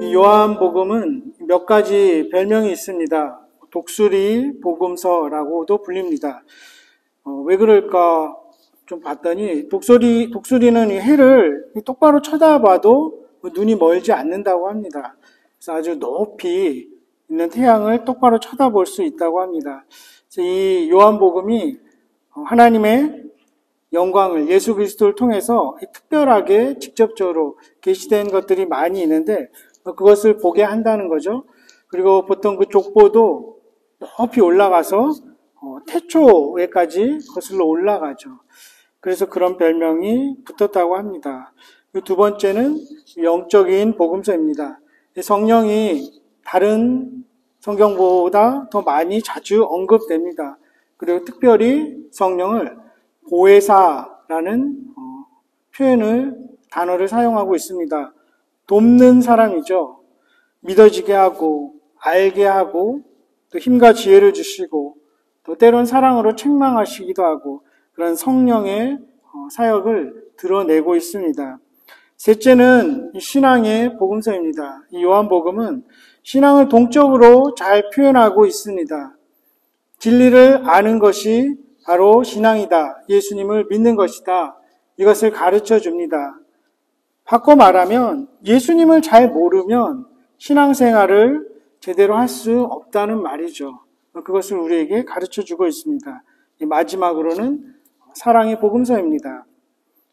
이 요한복음은 몇 가지 별명이 있습니다. 독수리 복음서라고도 불립니다. 왜 그럴까 좀 봤더니 독수리는 이 해를 똑바로 쳐다봐도 눈이 멀지 않는다고 합니다. 그래서 아주 높이 있는 태양을 똑바로 쳐다볼 수 있다고 합니다. 그래서 이 요한복음이 하나님의 영광을 예수 그리스도를 통해서 특별하게 직접적으로 계시된 것들이 많이 있는데 그것을 보게 한다는 거죠. 그리고 보통 그 족보도 높이 올라가서 태초에까지 거슬러 올라가죠. 그래서 그런 별명이 붙었다고 합니다. 두 번째는 영적인 복음서입니다. 성령이 다른 성경보다 더 많이 자주 언급됩니다. 그리고 특별히 성령을 보혜사라는 단어를 사용하고 있습니다. 돕는 사람이죠. 믿어지게 하고 알게 하고 또 힘과 지혜를 주시고 또 때론 사랑으로 책망하시기도 하고 그런 성령의 사역을 드러내고 있습니다. 셋째는 신앙의 복음서입니다. 이 요한복음은 신앙을 동적으로 잘 표현하고 있습니다. 진리를 아는 것이 바로 신앙이다. 예수님을 믿는 것이다. 이것을 가르쳐 줍니다. 바꿔 말하면 예수님을 잘 모르면 신앙생활을 제대로 할 수 없다는 말이죠. 그것을 우리에게 가르쳐 주고 있습니다. 마지막으로는 사랑의 복음서입니다.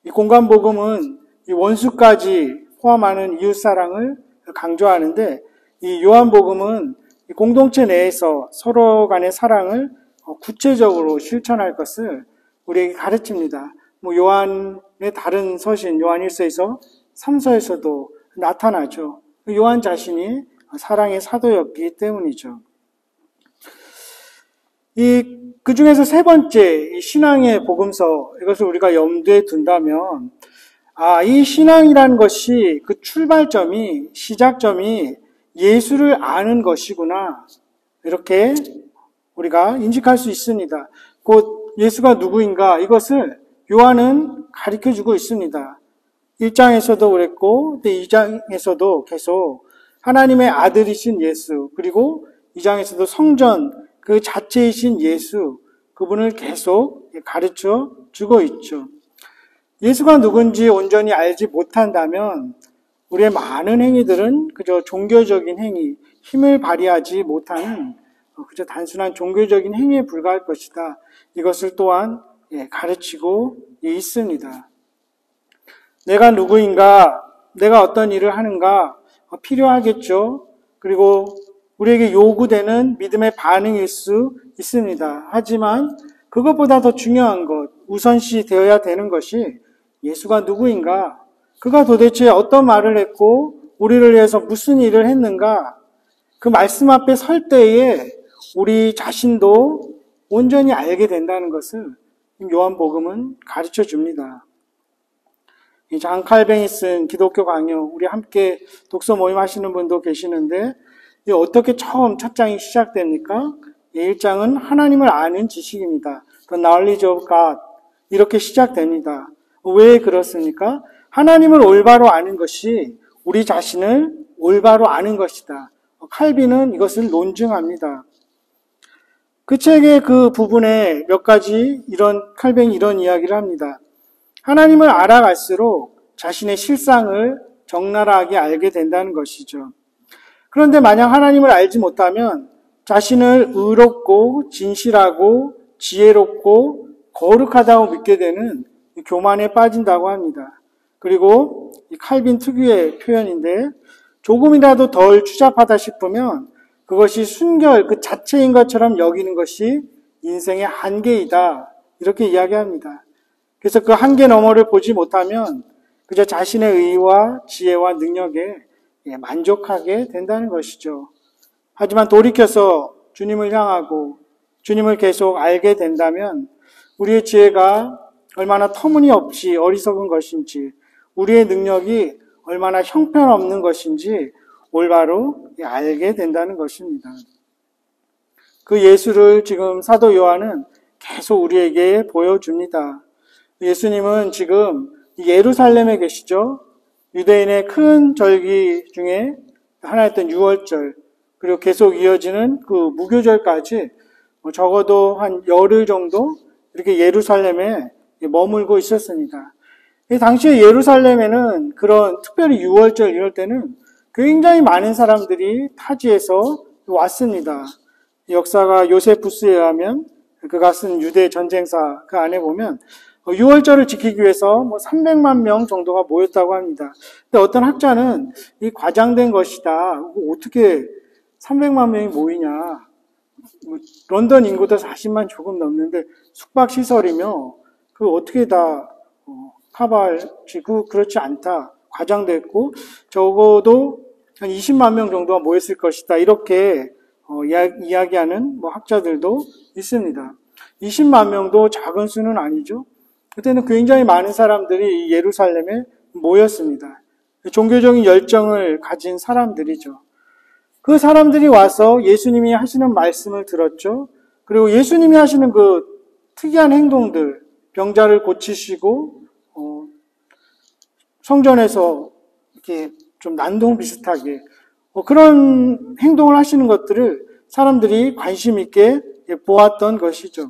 이 공간복음은 이 원수까지 포함하는 이웃사랑을 강조하는데 이 요한복음은 이 공동체 내에서 서로 간의 사랑을 구체적으로 실천할 것을 우리에게 가르칩니다. 요한의 다른 서신 요한일서에서 3서에서도 나타나죠. 요한 자신이 사랑의 사도였기 때문이죠. 그 중에서 세 번째, 이 신앙의 복음서, 이것을 우리가 염두에 둔다면, 이 신앙이라는 것이 그 출발점이, 시작점이 예수를 아는 것이구나. 이렇게 우리가 인식할 수 있습니다. 곧 예수가 누구인가, 이것을 요한은 가르쳐 주고 있습니다. 1장에서도 그랬고, 2장에서도 계속 하나님의 아들이신 예수, 그리고 2장에서도 성전, 그 자체이신 예수, 그분을 계속 가르쳐 주고 있죠. 예수가 누군지 온전히 알지 못한다면 우리의 많은 행위들은 그저 종교적인 행위, 힘을 발휘하지 못하는 그저 단순한 종교적인 행위에 불과할 것이다. 이것을 또한 가르치고 있습니다. 내가 누구인가, 내가 어떤 일을 하는가 필요하겠죠. 그리고 우리에게 요구되는 믿음의 반응일 수 있습니다. 하지만 그것보다 더 중요한 것, 우선시 되어야 되는 것이 예수가 누구인가, 그가 도대체 어떤 말을 했고 우리를 위해서 무슨 일을 했는가, 그 말씀 앞에 설 때에 우리 자신도 온전히 알게 된다는 것을 요한복음은 가르쳐 줍니다. 장 칼뱅이 쓴 기독교 강요, 우리 함께 독서 모임 하시는 분도 계시는데 어떻게 처음 첫 장이 시작됩니까? 1장은 하나님을 아는 지식입니다. The knowledge of God. 이렇게 시작됩니다. 왜 그렇습니까? 하나님을 올바로 아는 것이 우리 자신을 올바로 아는 것이다. 칼빈은 이것을 논증합니다. 그 책의 그 부분에 몇 가지 칼뱅이 이런 이야기를 합니다. 하나님을 알아갈수록 자신의 실상을 적나라하게 알게 된다는 것이죠. 그런데 만약 하나님을 알지 못하면 자신을 의롭고 진실하고 지혜롭고 거룩하다고 믿게 되는 교만에 빠진다고 합니다. 그리고 이 칼빈 특유의 표현인데 조금이라도 덜 추잡하다 싶으면 그것이 순결 그 자체인 것처럼 여기는 것이 인생의 한계이다. 이렇게 이야기합니다. 그래서 그 한계 너머를 보지 못하면 그저 자신의 의와 지혜와 능력에 만족하게 된다는 것이죠. 하지만 돌이켜서 주님을 향하고 주님을 계속 알게 된다면 우리의 지혜가 얼마나 터무니없이 어리석은 것인지, 우리의 능력이 얼마나 형편없는 것인지 올바로 알게 된다는 것입니다. 그 예수를 지금 사도 요한은 계속 우리에게 보여줍니다. 예수님은 지금 예루살렘에 계시죠. 유대인의 큰 절기 중에 하나였던 유월절, 그리고 계속 이어지는 그 무교절까지 적어도 한 열흘 정도 이렇게 예루살렘에 머물고 있었습니다. 당시에 예루살렘에는 그런 특별히 유월절 이럴 때는 굉장히 많은 사람들이 타지에서 왔습니다. 역사가 요세푸스에 의하면 그가 쓴 유대 전쟁사 그 안에 보면 6월절을 지키기 위해서 300만 명 정도가 모였다고 합니다. 근데 어떤 학자는 이 과장된 것이다. 어떻게 300만 명이 모이냐. 런던 인구도 40만 조금 넘는데 숙박시설이며 그 어떻게 다 카발지고 그렇지 않다. 과장됐고 적어도 한 20만 명 정도가 모였을 것이다. 이렇게 이야기하는 학자들도 있습니다. 20만 명도 작은 수는 아니죠. 그때는 굉장히 많은 사람들이 예루살렘에 모였습니다. 종교적인 열정을 가진 사람들이죠. 그 사람들이 와서 예수님이 하시는 말씀을 들었죠. 그리고 예수님이 하시는 그 특이한 행동들, 병자를 고치시고 성전에서 이렇게 좀 난동 비슷하게 그런 행동을 하시는 것들을 사람들이 관심 있게 보았던 것이죠.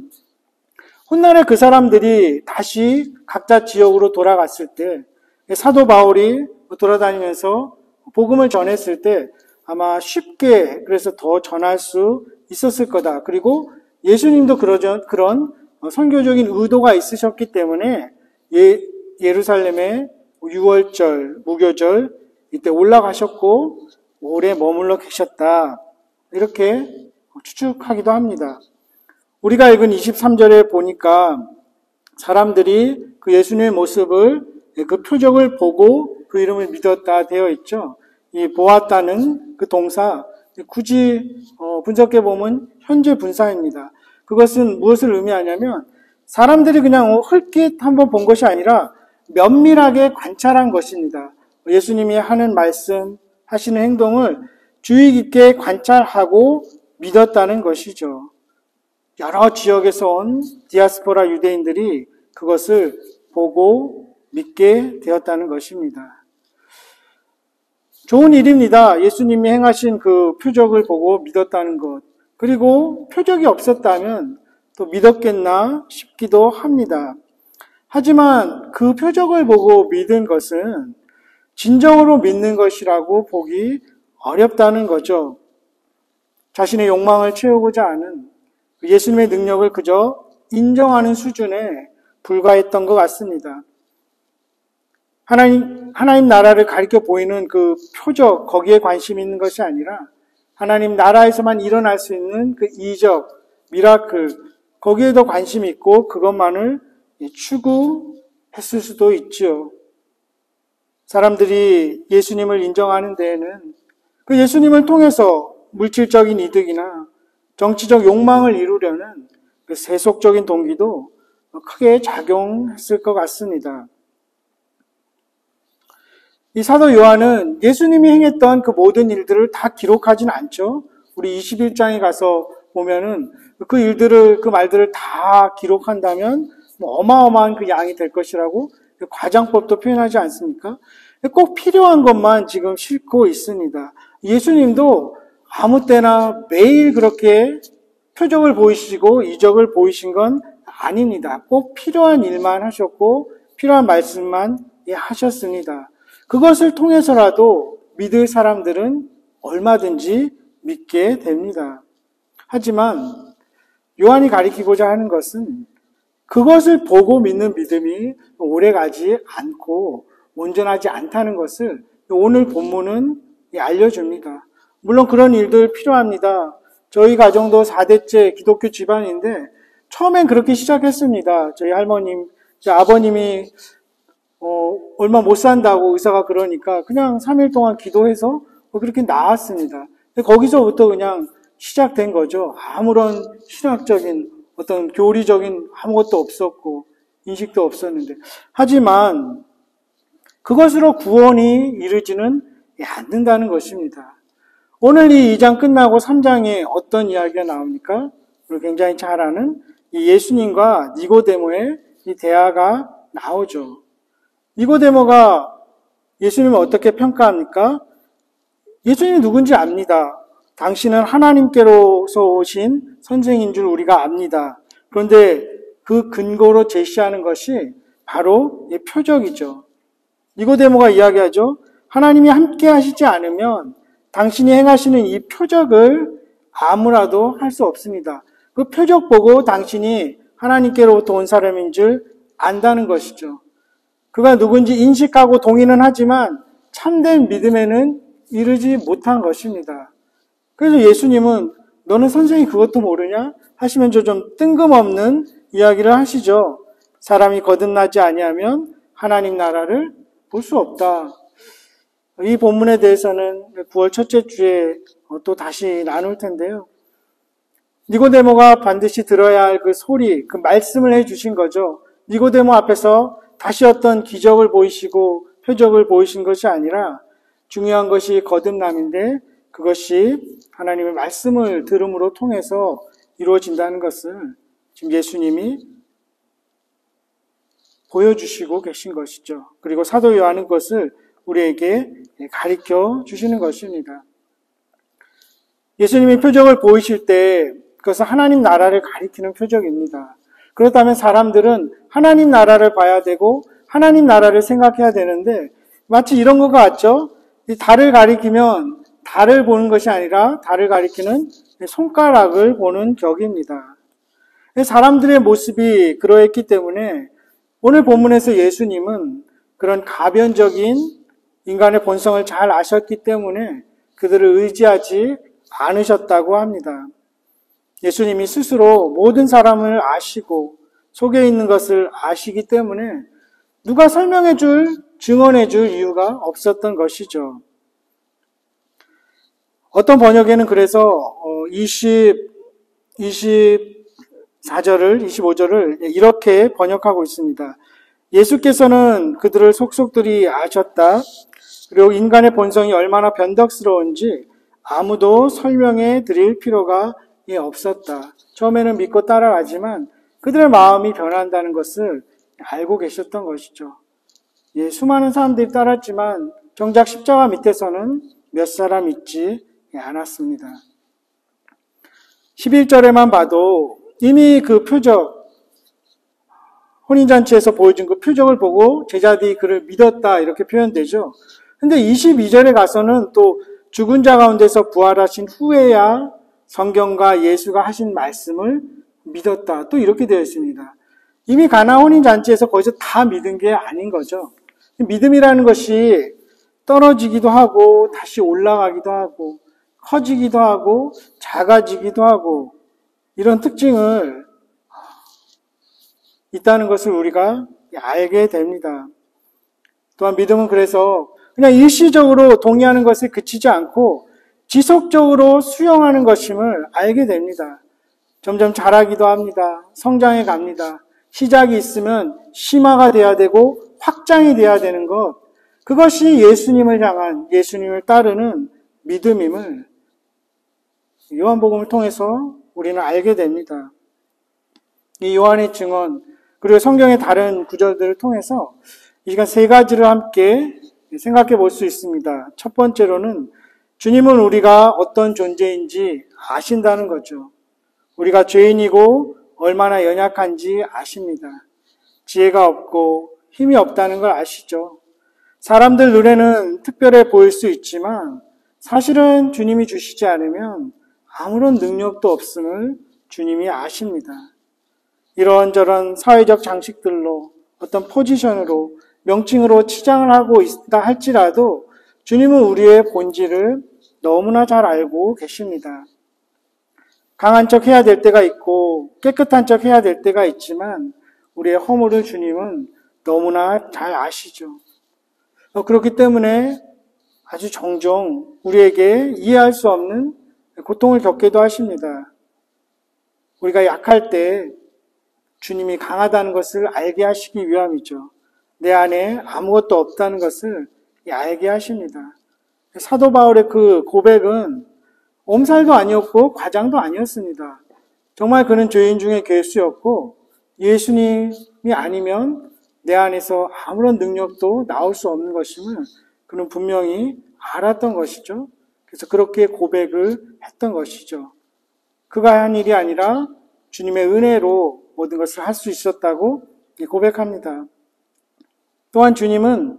훗날에 그 사람들이 다시 각자 지역으로 돌아갔을 때 사도 바울이 돌아다니면서 복음을 전했을 때 아마 쉽게 그래서 더 전할 수 있었을 거다. 그리고 예수님도 그런 선교적인 의도가 있으셨기 때문에 예루살렘에 유월절, 무교절 이때 올라가셨고 오래 머물러 계셨다. 이렇게 추측하기도 합니다. 우리가 읽은 23절에 보니까 사람들이 그 예수님의 모습을 그 표적을 보고 그 이름을 믿었다 되어 있죠. 이 보았다는 그 동사 굳이 분석해 보면 현재 분사입니다. 그것은 무엇을 의미하냐면 사람들이 그냥 헐깃 한번 본 것이 아니라 면밀하게 관찰한 것입니다. 예수님이 하는 말씀, 하시는 행동을 주의 깊게 관찰하고 믿었다는 것이죠. 여러 지역에서 온 디아스포라 유대인들이 그것을 보고 믿게 되었다는 것입니다. 좋은 일입니다. 예수님이 행하신 그 표적을 보고 믿었다는 것. 그리고 표적이 없었다면 또 믿었겠나 싶기도 합니다. 하지만 그 표적을 보고 믿은 것은 진정으로 믿는 것이라고 보기 어렵다는 거죠. 자신의 욕망을 채우고자 하는 예수님의 능력을 그저 인정하는 수준에 불과했던 것 같습니다. 하나님 나라를 가리켜 보이는 그 표적, 거기에 관심이 있는 것이 아니라 하나님 나라에서만 일어날 수 있는 그 이적, 미라클, 거기에 더 관심이 있고 그것만을 추구했을 수도 있죠. 사람들이 예수님을 인정하는 데에는 그 예수님을 통해서 물질적인 이득이나 정치적 욕망을 이루려는 그 세속적인 동기도 크게 작용했을 것 같습니다. 이 사도 요한은 예수님이 행했던 그 모든 일들을 다 기록하진 않죠. 우리 21장에 가서 보면은 그 일들을, 그 말들을 다 기록한다면 어마어마한 그 양이 될 것이라고 과장법도 표현하지 않습니까? 꼭 필요한 것만 지금 싣고 있습니다. 예수님도 아무 때나 매일 그렇게 표적을 보이시고 이적을 보이신 건 아닙니다. 꼭 필요한 일만 하셨고 필요한 말씀만 하셨습니다. 그것을 통해서라도 믿을 사람들은 얼마든지 믿게 됩니다. 하지만 요한이 가리키고자 하는 것은 그것을 보고 믿는 믿음이 오래가지 않고 온전하지 않다는 것을 오늘 본문은 알려줍니다. 물론 그런 일들 필요합니다. 저희 가정도 4대째 기독교 집안인데 처음엔 그렇게 시작했습니다. 저희 할머님, 저희 아버님이 얼마 못 산다고 의사가 그러니까 그냥 3일 동안 기도해서 그렇게 나았습니다. 거기서부터 그냥 시작된 거죠. 아무런 신학적인 어떤 교리적인 아무것도 없었고 인식도 없었는데 하지만 그것으로 구원이 이르지는 않는다는 것입니다. 오늘 이 2장 끝나고 3장에 어떤 이야기가 나옵니까? 우리 굉장히 잘 아는 이 예수님과 니고데모의 이 대화가 나오죠. 니고데모가 예수님을 어떻게 평가합니까? 예수님이 누군지 압니다. 당신은 하나님께로서 오신 선생인 줄 우리가 압니다. 그런데 그 근거로 제시하는 것이 바로 이 표적이죠. 니고데모가 이야기하죠. 하나님이 함께 하시지 않으면 당신이 행하시는 이 표적을 아무라도 할 수 없습니다. 그 표적 보고 당신이 하나님께로부터 온 사람인 줄 안다는 것이죠. 그가 누군지 인식하고 동의는 하지만 참된 믿음에는 이르지 못한 것입니다. 그래서 예수님은 너는 선생이 그것도 모르냐? 하시면서 좀 뜬금없는 이야기를 하시죠. 사람이 거듭나지 아니하면 하나님 나라를 볼 수 없다. 이 본문에 대해서는 9월 첫째 주에 또 다시 나눌 텐데요. 니고데모가 반드시 들어야 할 그 소리, 그 말씀을 해주신 거죠. 니고데모 앞에서 다시 어떤 기적을 보이시고 표적을 보이신 것이 아니라 중요한 것이 거듭남인데 그것이 하나님의 말씀을 들음으로 통해서 이루어진다는 것을 지금 예수님이 보여주시고 계신 것이죠. 그리고 사도 요한은 그것을 우리에게 가르쳐 주시는 것입니다. 예수님이 표적을 보이실 때 그것은 하나님 나라를 가리키는 표적입니다. 그렇다면 사람들은 하나님 나라를 봐야 되고 하나님 나라를 생각해야 되는데 마치 이런 것 같죠? 이 달을 가리키면 달을 보는 것이 아니라 달을 가리키는 손가락을 보는 격입니다. 사람들의 모습이 그러했기 때문에 오늘 본문에서 예수님은 그런 가변적인 인간의 본성을 잘 아셨기 때문에 그들을 의지하지 않으셨다고 합니다. 예수님이 스스로 모든 사람을 아시고 속에 있는 것을 아시기 때문에 누가 설명해 줄, 증언해 줄 이유가 없었던 것이죠. 어떤 번역에는 그래서 25절을 이렇게 번역하고 있습니다. 예수께서는 그들을 속속들이 아셨다. 그리고 인간의 본성이 얼마나 변덕스러운지 아무도 설명해 드릴 필요가 없었다. 처음에는 믿고 따라가지만 그들의 마음이 변한다는 것을 알고 계셨던 것이죠. 수많은 사람들이 따랐지만 정작 십자가 밑에서는 몇 사람 있지 않았습니다. 11절에만 봐도 이미 그 표적, 혼인잔치에서 보여준 그 표적을 보고 제자들이 그를 믿었다 이렇게 표현되죠. 근데 22절에 가서는 또 죽은 자 가운데서 부활하신 후에야 성경과 예수가 하신 말씀을 믿었다. 또 이렇게 되어 있습니다. 이미 가나 혼인잔치에서 거기서 다 믿은 게 아닌 거죠. 믿음이라는 것이 떨어지기도 하고 다시 올라가기도 하고 커지기도 하고 작아지기도 하고 이런 특징을 있다는 것을 우리가 알게 됩니다. 또한 믿음은 그래서 그냥 일시적으로 동의하는 것에 그치지 않고 지속적으로 수용하는 것임을 알게 됩니다. 점점 자라기도 합니다. 성장해 갑니다. 시작이 있으면 심화가 돼야 되고 확장이 돼야 되는 것. 그것이 예수님을 향한, 예수님을 따르는 믿음임을 요한복음을 통해서 우리는 알게 됩니다. 이 요한의 증언, 그리고 성경의 다른 구절들을 통해서 이 시간 세 가지를 함께 생각해 볼 수 있습니다. 첫 번째로는 주님은 우리가 어떤 존재인지 아신다는 거죠. 우리가 죄인이고 얼마나 연약한지 아십니다. 지혜가 없고 힘이 없다는 걸 아시죠. 사람들 눈에는 특별해 보일 수 있지만 사실은 주님이 주시지 않으면 아무런 능력도 없음을 주님이 아십니다. 이런저런 사회적 장식들로 어떤 포지션으로 명칭으로 치장을 하고 있다 할지라도 주님은 우리의 본질을 너무나 잘 알고 계십니다. 강한 척 해야 될 때가 있고 깨끗한 척 해야 될 때가 있지만 우리의 허물을 주님은 너무나 잘 아시죠. 그렇기 때문에 아주 종종 우리에게 이해할 수 없는 고통을 겪기도 하십니다. 우리가 약할 때 주님이 강하다는 것을 알게 하시기 위함이죠. 내 안에 아무것도 없다는 것을 알게 하십니다. 사도 바울의 그 고백은 엄살도 아니었고 과장도 아니었습니다. 정말 그는 죄인 중에 괴수였고 예수님이 아니면 내 안에서 아무런 능력도 나올 수 없는 것임을 그는 분명히 알았던 것이죠. 그래서 그렇게 고백을 했던 것이죠. 그가 한 일이 아니라 주님의 은혜로 모든 것을 할 수 있었다고 고백합니다. 또한 주님은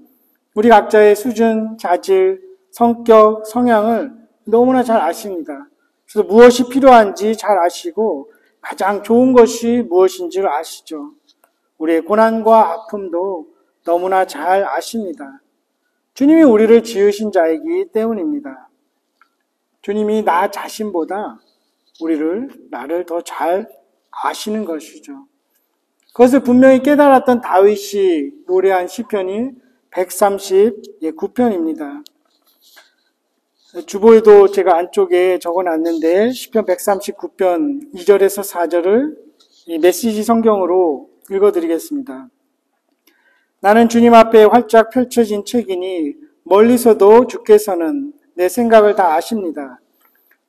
우리 각자의 수준, 자질, 성격, 성향을 너무나 잘 아십니다. 그래서 무엇이 필요한지 잘 아시고 가장 좋은 것이 무엇인지를 아시죠. 우리의 고난과 아픔도 너무나 잘 아십니다. 주님이 우리를 지으신 자이기 때문입니다. 주님이 나 자신보다 나를 더 잘 아시는 것이죠. 그것을 분명히 깨달았던 다윗이 노래한 시편이 139편입니다. 주보에도 제가 안쪽에 적어놨는데 시편 139편 2절에서 4절을 이 메시지 성경으로 읽어드리겠습니다. 나는 주님 앞에 활짝 펼쳐진 책이니 멀리서도 주께서는 내 생각을 다 아십니다.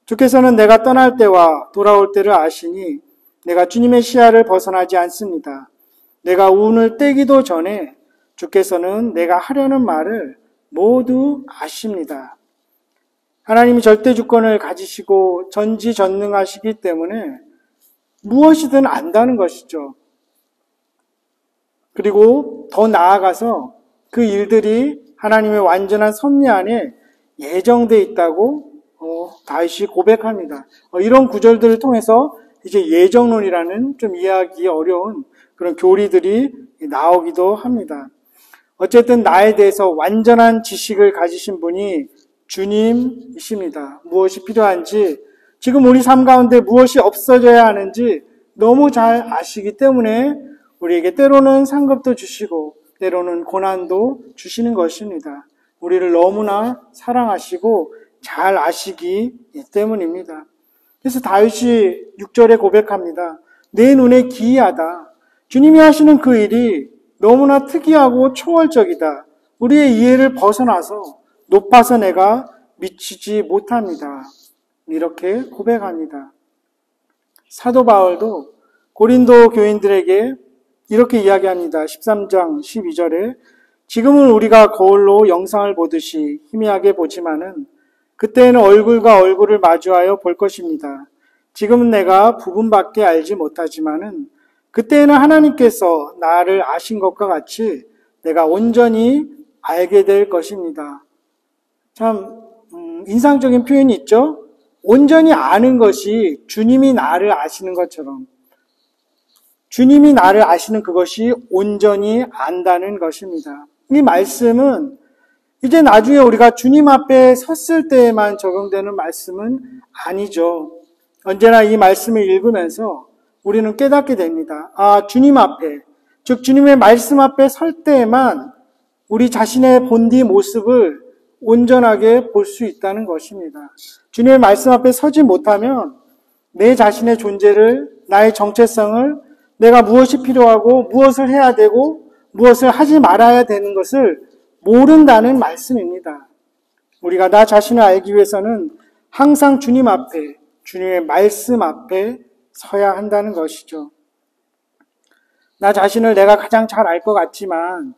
주께서는 내가 떠날 때와 돌아올 때를 아시니 내가 주님의 시야를 벗어나지 않습니다. 내가 운을 떼기도 전에 주께서는 내가 하려는 말을 모두 아십니다. 하나님이 절대 주권을 가지시고 전지전능하시기 때문에 무엇이든 안다는 것이죠. 그리고 더 나아가서 그 일들이 하나님의 완전한 섭리 안에 예정되어 있다고 다윗이 고백합니다. 이런 구절들을 통해서 이제 예정론이라는 좀 이해하기 어려운 그런 교리들이 나오기도 합니다. 어쨌든 나에 대해서 완전한 지식을 가지신 분이 주님이십니다. 무엇이 필요한지, 지금 우리 삶 가운데 무엇이 없어져야 하는지 너무 잘 아시기 때문에 우리에게 때로는 상급도 주시고 때로는 고난도 주시는 것입니다. 우리를 너무나 사랑하시고 잘 아시기 때문입니다. 그래서 다윗이 6절에 고백합니다. 내 눈에 기이하다. 주님이 하시는 그 일이 너무나 특이하고 초월적이다. 우리의 이해를 벗어나서 높아서 내가 미치지 못합니다. 이렇게 고백합니다. 사도 바울도 고린도 교인들에게 이렇게 이야기합니다. 13장 12절에 지금은 우리가 거울로 영상을 보듯이 희미하게 보지만은 그때에는 얼굴과 얼굴을 마주하여 볼 것입니다. 지금은 내가 부분밖에 알지 못하지만은 그때에는 하나님께서 나를 아신 것과 같이 내가 온전히 알게 될 것입니다. 참 인상적인 표현이 있죠? 온전히 아는 것이 주님이 나를 아시는 것처럼 주님이 나를 아시는 그것이 온전히 안다는 것입니다. 이 말씀은 이제 나중에 우리가 주님 앞에 섰을 때에만 적용되는 말씀은 아니죠. 언제나 이 말씀을 읽으면서 우리는 깨닫게 됩니다. 주님 앞에, 즉 주님의 말씀 앞에 설 때에만 우리 자신의 본디 모습을 온전하게 볼 수 있다는 것입니다. 주님의 말씀 앞에 서지 못하면 내 자신의 존재를, 나의 정체성을, 내가 무엇이 필요하고 무엇을 해야 되고 무엇을 하지 말아야 되는 것을 모른다는 말씀입니다. 우리가 나 자신을 알기 위해서는 항상 주님 앞에, 주님의 말씀 앞에 서야 한다는 것이죠. 나 자신을 내가 가장 잘 알 것 같지만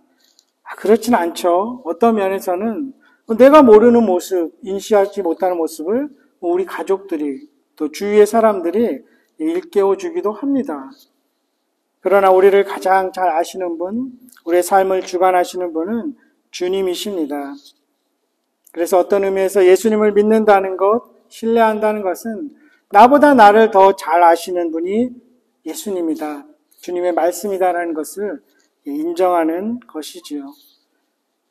그렇진 않죠. 어떤 면에서는 내가 모르는 모습, 인식하지 못하는 모습을 우리 가족들이 또 주위의 사람들이 일깨워 주기도 합니다. 그러나 우리를 가장 잘 아시는 분, 우리의 삶을 주관하시는 분은 주님이십니다. 그래서 어떤 의미에서 예수님을 믿는다는 것, 신뢰한다는 것은 나보다 나를 더 잘 아시는 분이 예수님이다. 주님의 말씀이다라는 것을 인정하는 것이지요.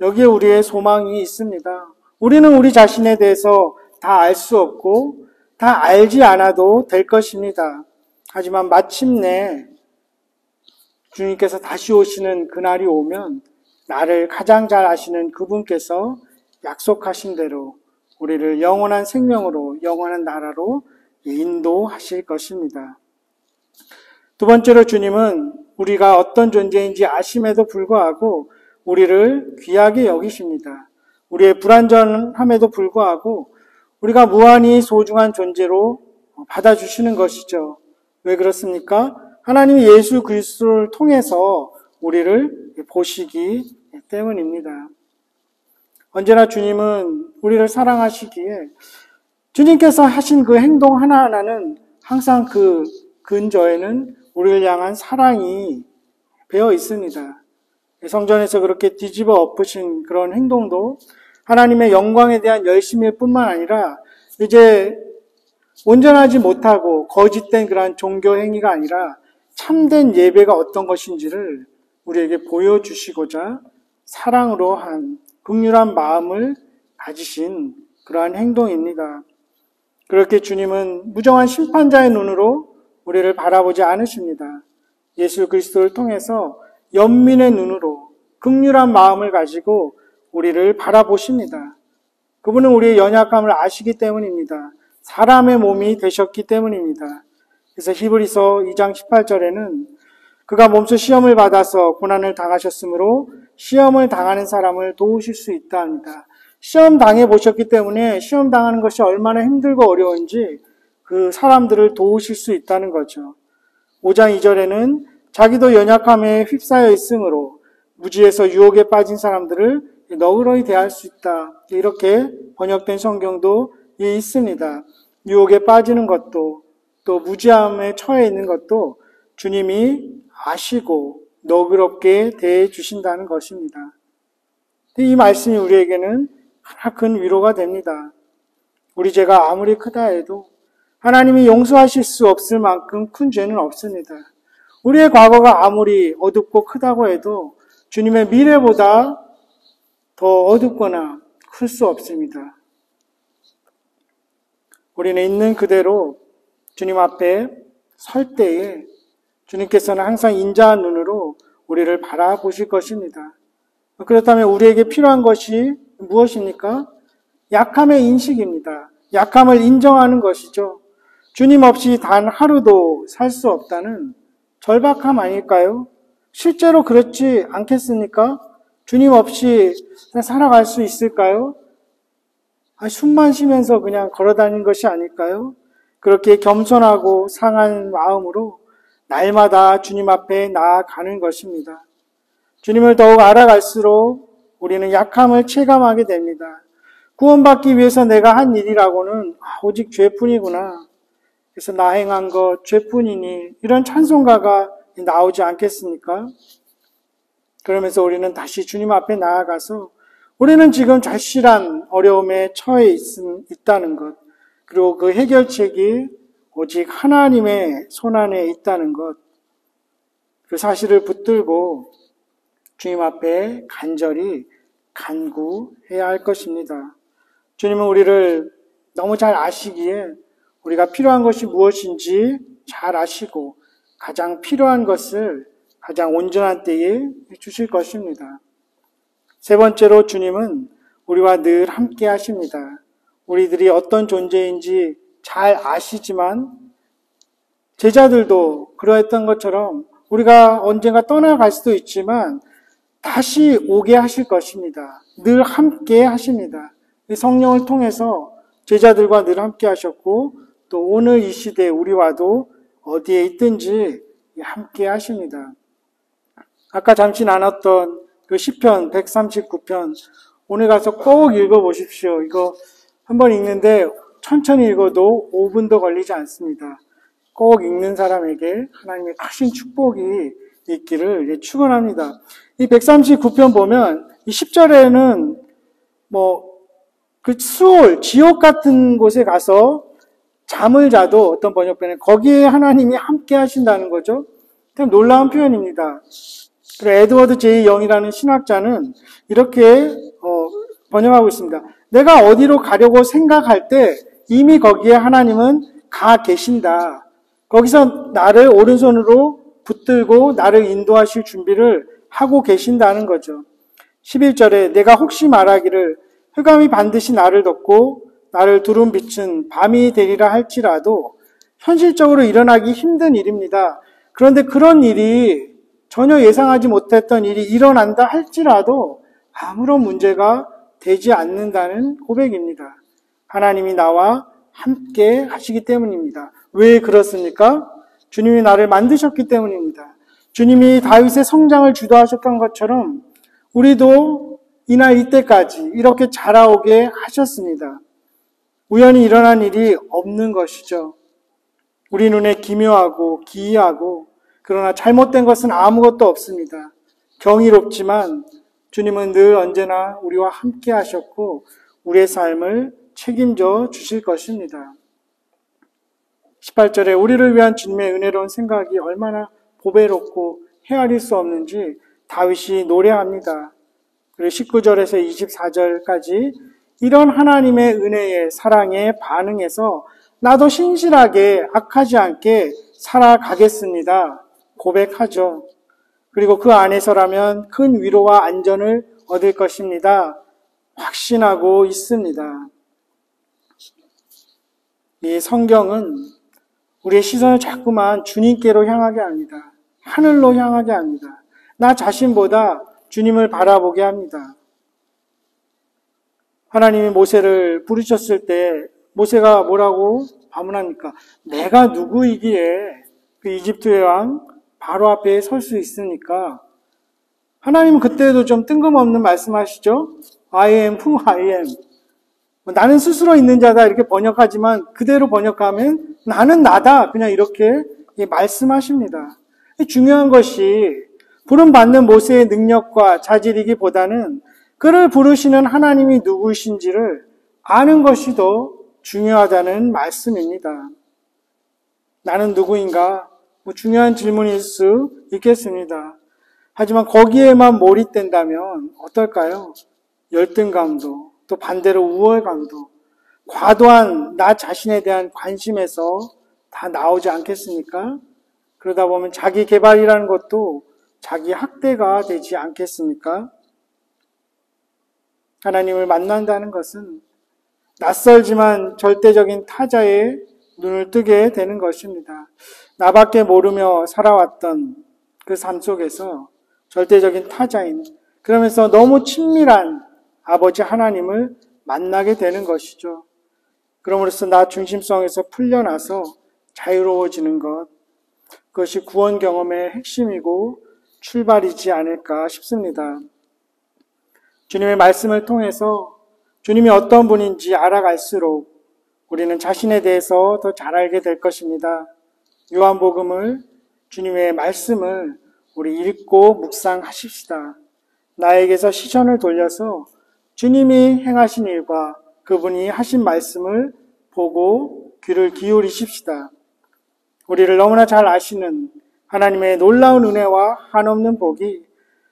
여기에 우리의 소망이 있습니다. 우리는 우리 자신에 대해서 다 알 수 없고 다 알지 않아도 될 것입니다. 하지만 마침내 주님께서 다시 오시는 그날이 오면 나를 가장 잘 아시는 그분께서 약속하신 대로 우리를 영원한 생명으로, 영원한 나라로 인도하실 것입니다. 두 번째로 주님은 우리가 어떤 존재인지 아심에도 불구하고 우리를 귀하게 여기십니다. 우리의 불완전함에도 불구하고 우리가 무한히 소중한 존재로 받아주시는 것이죠. 왜 그렇습니까? 하나님이 예수 그리스도를 통해서 우리를 보시기 때문입니다. 언제나 주님은 우리를 사랑하시기에 주님께서 하신 그 행동 하나하나는 항상 그 근저에는 우리를 향한 사랑이 배어 있습니다. 성전에서 그렇게 뒤집어 엎으신 그런 행동도 하나님의 영광에 대한 열심일 뿐만 아니라 이제 온전하지 못하고 거짓된 그러한 종교 행위가 아니라 참된 예배가 어떤 것인지를 우리에게 보여주시고자 사랑으로 한 긍휼한 마음을 가지신 그러한 행동입니다. 그렇게 주님은 무정한 심판자의 눈으로 우리를 바라보지 않으십니다. 예수 그리스도를 통해서 연민의 눈으로 긍휼한 마음을 가지고 우리를 바라보십니다. 그분은 우리의 연약함을 아시기 때문입니다. 사람의 몸이 되셨기 때문입니다. 그래서 히브리서 2장 18절에는 그가 몸소 시험을 받아서 고난을 당하셨으므로 시험을 당하는 사람을 도우실 수 있다 합니다. 시험 당해보셨기 때문에 시험 당하는 것이 얼마나 힘들고 어려운지 그 사람들을 도우실 수 있다는 거죠. 5장 2절에는 자기도 연약함에 휩싸여 있으므로 무지에서 유혹에 빠진 사람들을 너그러이 대할 수 있다. 이렇게 번역된 성경도 있습니다. 유혹에 빠지는 것도 또 무지함에 처해 있는 것도 주님이 아시고 너그럽게 대해 주신다는 것입니다. 이 말씀이 우리에게는 하나 큰 위로가 됩니다. 우리 죄가 아무리 크다 해도 하나님이 용서하실 수 없을 만큼 큰 죄는 없습니다. 우리의 과거가 아무리 어둡고 크다고 해도 주님의 미래보다 더 어둡거나 클 수 없습니다. 우리는 있는 그대로 주님 앞에 설 때에 주님께서는 항상 인자한 눈으로 우리를 바라보실 것입니다. 그렇다면 우리에게 필요한 것이 무엇입니까? 약함의 인식입니다. 약함을 인정하는 것이죠. 주님 없이 단 하루도 살 수 없다는 절박함 아닐까요? 실제로 그렇지 않겠습니까? 주님 없이 살아갈 수 있을까요? 숨만 쉬면서 그냥 걸어다니는 것이 아닐까요? 그렇게 겸손하고 상한 마음으로 날마다 주님 앞에 나아가는 것입니다. 주님을 더욱 알아갈수록 우리는 약함을 체감하게 됩니다. 구원받기 위해서 내가 한 일이라고는 오직 죄뿐이구나. 그래서 나 행한 것 죄뿐이니 이런 찬송가가 나오지 않겠습니까? 그러면서 우리는 다시 주님 앞에 나아가서 우리는 지금 절실한 어려움에 처해 있다는 것, 그리고 그 해결책이 오직 하나님의 손안에 있다는 것, 그 사실을 붙들고 주님 앞에 간절히 간구해야 할 것입니다. 주님은 우리를 너무 잘 아시기에 우리가 필요한 것이 무엇인지 잘 아시고 가장 필요한 것을 가장 온전한 때에 주실 것입니다. 세 번째로 주님은 우리와 늘 함께 하십니다. 우리들이 어떤 존재인지 잘 아시지만 제자들도 그러했던 것처럼 우리가 언젠가 떠나갈 수도 있지만 다시 오게 하실 것입니다. 늘 함께 하십니다. 성령을 통해서 제자들과 늘 함께 하셨고 또 오늘 이 시대에 우리와도 어디에 있든지 함께 하십니다. 아까 잠시 나눴던 그 시편 139편 오늘 가서 꼭 읽어보십시오. 이거 한번 읽는데 천천히 읽어도 5분도 걸리지 않습니다. 꼭 읽는 사람에게 하나님의 크신 축복이 있기를 축원합니다. 이 139편 보면 이 10절에는 그 수올, 지옥 같은 곳에 가서 잠을 자도 어떤 번역본에 거기에 하나님이 함께 하신다는 거죠. 참 놀라운 표현입니다. 그리고 에드워드 제이 영이라는 신학자는 이렇게 번역하고 있습니다. 내가 어디로 가려고 생각할 때 이미 거기에 하나님은 가 계신다. 거기서 나를 오른손으로 붙들고 나를 인도하실 준비를 하고 계신다는 거죠. 11절에 내가 혹시 말하기를 흑암이 반드시 나를 덮고 나를 두른 빛은 밤이 되리라 할지라도 현실적으로 일어나기 힘든 일입니다. 그런데 그런 일이 전혀 예상하지 못했던 일이 일어난다 할지라도 아무런 문제가 되지 않는다는 고백입니다. 하나님이 나와 함께 하시기 때문입니다. 왜 그렇습니까? 주님이 나를 만드셨기 때문입니다. 주님이 다윗의 성장을 주도하셨던 것처럼 우리도 이날 이때까지 이렇게 자라오게 하셨습니다. 우연히 일어난 일이 없는 것이죠. 우리 눈에 기묘하고 기이하고 그러나 잘못된 것은 아무것도 없습니다. 경이롭지만 주님은 늘 언제나 우리와 함께 하셨고 우리의 삶을 책임져 주실 것입니다. 18절에 우리를 위한 주님의 은혜로운 생각이 얼마나 보배롭고 헤아릴 수 없는지 다윗이 노래합니다. 그리고 19절에서 24절까지 이런 하나님의 은혜에 사랑에 반응해서 나도 신실하게 악하지 않게 살아가겠습니다. 고백하죠. 그리고 그 안에서라면 큰 위로와 안전을 얻을 것입니다. 확신하고 있습니다. 이 성경은 우리의 시선을 자꾸만 주님께로 향하게 합니다. 하늘로 향하게 합니다. 나 자신보다 주님을 바라보게 합니다. 하나님이 모세를 부르셨을 때 모세가 뭐라고 반문합니까? 내가 누구이기에 그 이집트의 왕 바로 앞에 설 수 있으니까. 하나님은 그때도 좀 뜬금없는 말씀하시죠. I am who I am. 나는 스스로 있는 자다 이렇게 번역하지만 그대로 번역하면 나는 나다 그냥 이렇게 말씀하십니다. 중요한 것이 부름받는 모세의 능력과 자질이기보다는 그를 부르시는 하나님이 누구이신지를 아는 것이 더 중요하다는 말씀입니다. 나는 누구인가? 중요한 질문일 수 있겠습니다. 하지만 거기에만 몰입된다면 어떨까요? 열등감도 또 반대로 우월감도 과도한 나 자신에 대한 관심에서 다 나오지 않겠습니까? 그러다 보면 자기 개발이라는 것도 자기 학대가 되지 않겠습니까? 하나님을 만난다는 것은 낯설지만 절대적인 타자의 눈을 뜨게 되는 것입니다. 나밖에 모르며 살아왔던 그 삶 속에서 절대적인 타자인 그러면서 너무 친밀한 아버지 하나님을 만나게 되는 것이죠. 그럼으로써 나 중심성에서 풀려나서 자유로워지는 것 그것이 구원 경험의 핵심이고 출발이지 않을까 싶습니다. 주님의 말씀을 통해서 주님이 어떤 분인지 알아갈수록 우리는 자신에 대해서 더 잘 알게 될 것입니다. 요한복음을 주님의 말씀을 우리 읽고 묵상하십시다. 나에게서 시선을 돌려서 주님이 행하신 일과 그분이 하신 말씀을 보고 귀를 기울이십시다. 우리를 너무나 잘 아시는 하나님의 놀라운 은혜와 한없는 복이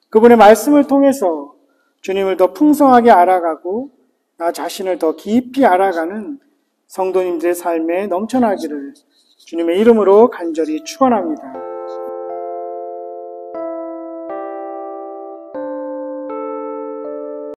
그분의 말씀을 통해서 주님을 더 풍성하게 알아가고 나 자신을 더 깊이 알아가는 성도님들의 삶에 넘쳐나기를 주님의 이름으로 간절히 축원합니다.